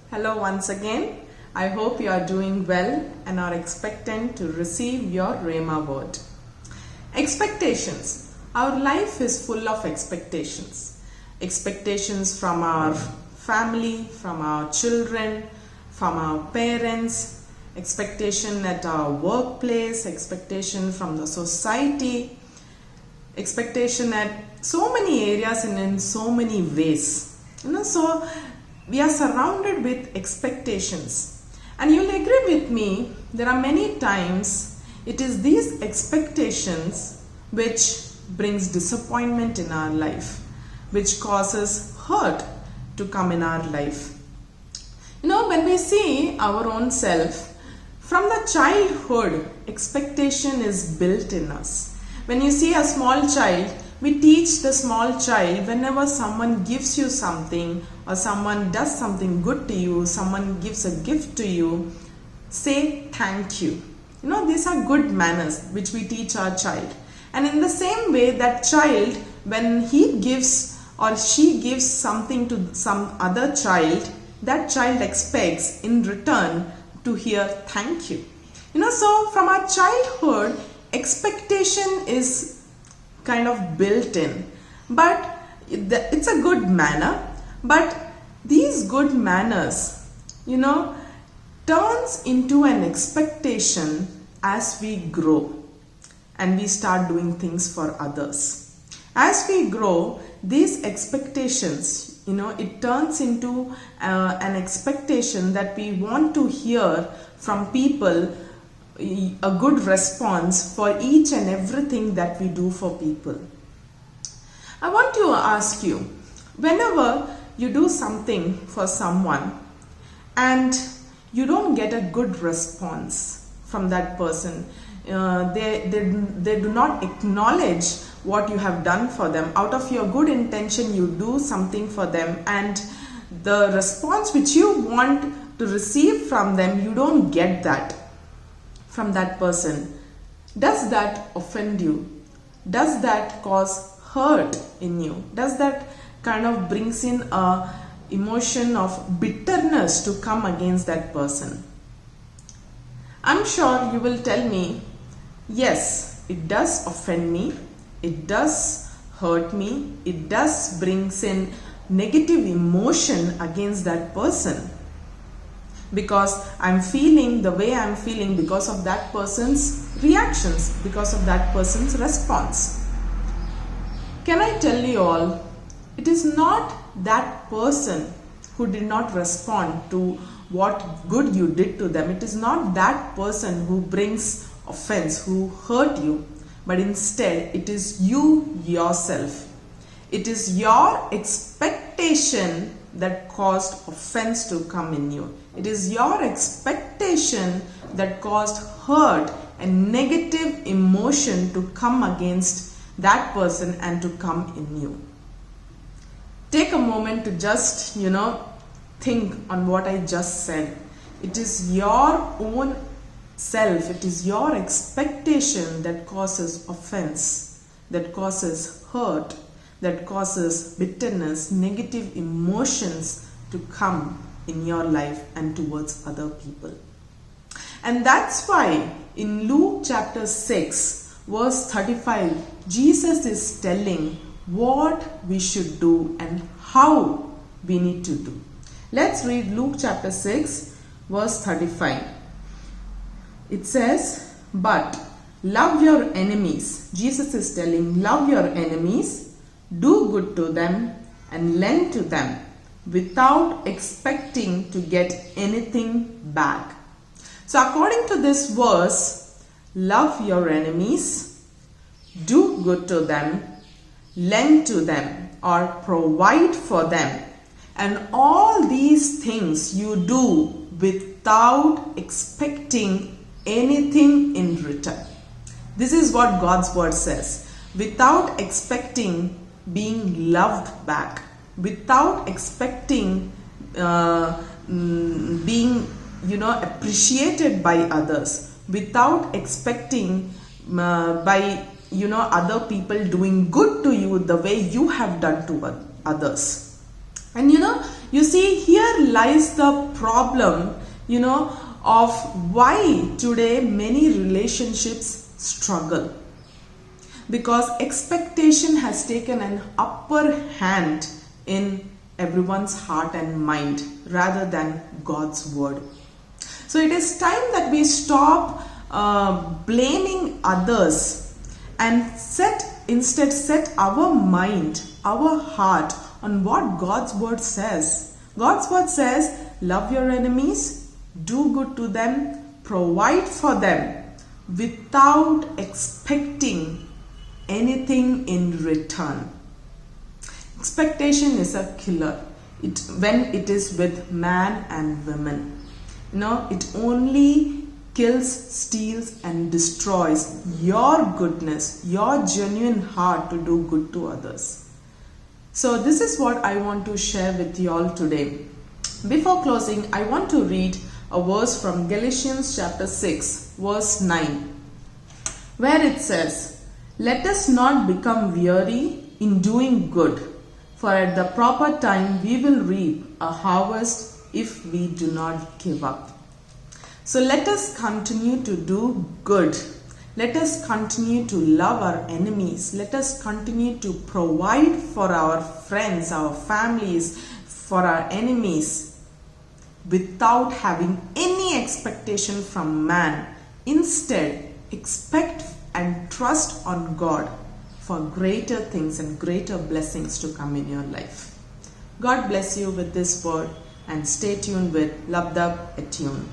Hello once again. I hope you are doing well and are expectant to receive your Rhema word. Expectations. Our life is full of expectations. Expectations from our family, from our children, from our parents, expectation at our workplace, expectation from the society, expectation at so many areas and in so many ways. So we are surrounded with expectations, and you'll agree with me, there are many times it is these expectations which brings disappointment in our life, which causes hurt to come in our life. When we see our own self, from the childhood, expectation is built in us. When you see a small child, we teach the small child, whenever someone gives you something or someone does something good to you, someone gives a gift to you, say thank you. These are good manners which we teach our child. And in the same way, that child, when he gives or she gives something to some other child, that child expects in return to hear thank you. So from our childhood, expectation is kind of built in, but it's a good manner. But these good manners, turns into an expectation as we grow and we start doing things for others. As we grow, these expectations, it turns into an expectation that we want to hear from people a good response for each and everything that we do for people. I want to ask you, whenever you do something for someone and you don't get a good response from that person, they do not acknowledge what you have done for them. Out of your good intention, you do something for them, and the response which you want to receive from them, you don't get that from that person. Does that offend you? Does that cause hurt in you? Does that kind of brings in a emotion of bitterness to come against that person? I'm sure you will tell me, yes, it does offend me, it does hurt me, it does brings in negative emotion against that person, because I'm feeling the way I'm feeling because of that person's reactions, because of that person's response. Can I tell you all, it is not that person who did not respond to what good you did to them. It is not that person who brings offense, who hurt you, but instead it is you yourself. It is your expectation that caused offense to come in you. It is your expectation that caused hurt and negative emotion to come against that person and to come in you. Take a moment to just, think on what I just said. It is your own self, it is your expectation that causes offense, that causes hurt, that causes bitterness, negative emotions to come in your life and towards other people. And that's why in Luke chapter 6 verse 35, Jesus is telling what we should do and how we need to do. Let's read Luke chapter 6 verse 35. It says, but love your enemies. Jesus is telling, love your enemies, do good to them and lend to them without expecting to get anything back. So according to this verse, love your enemies, do good to them, lend to them or provide for them, and all these things you do without expecting anything in return. This is what God's word says. Without expecting being loved back, without expecting being appreciated by others, without expecting by other people doing good to you the way you have done to others. And You see, here lies the problem, of why today many relationships struggle. Because expectation has taken an upper hand in everyone's heart and mind rather than God's word. So it is time that we stop blaming others and instead set our mind, our heart on what God's word says. God's word says, love your enemies, do good to them, provide for them without expecting anything in return. Expectation is a killer when it is with man and women. It only kills, steals and destroys your goodness, your genuine heart to do good to others. So this is what I want to share with you all today. Before closing, I want to read a verse from Galatians chapter 6 verse 9, where it says, let us not become weary in doing good, for at the proper time we will reap a harvest if we do not give up. So let us continue to do good. Let us continue to love our enemies. Let us continue to provide for our friends, our families, for our enemies without having any expectation from man. Instead, expect and trust on God for greater things and greater blessings to come in your life. God bless you with this word and stay tuned with Lub Dub Attune.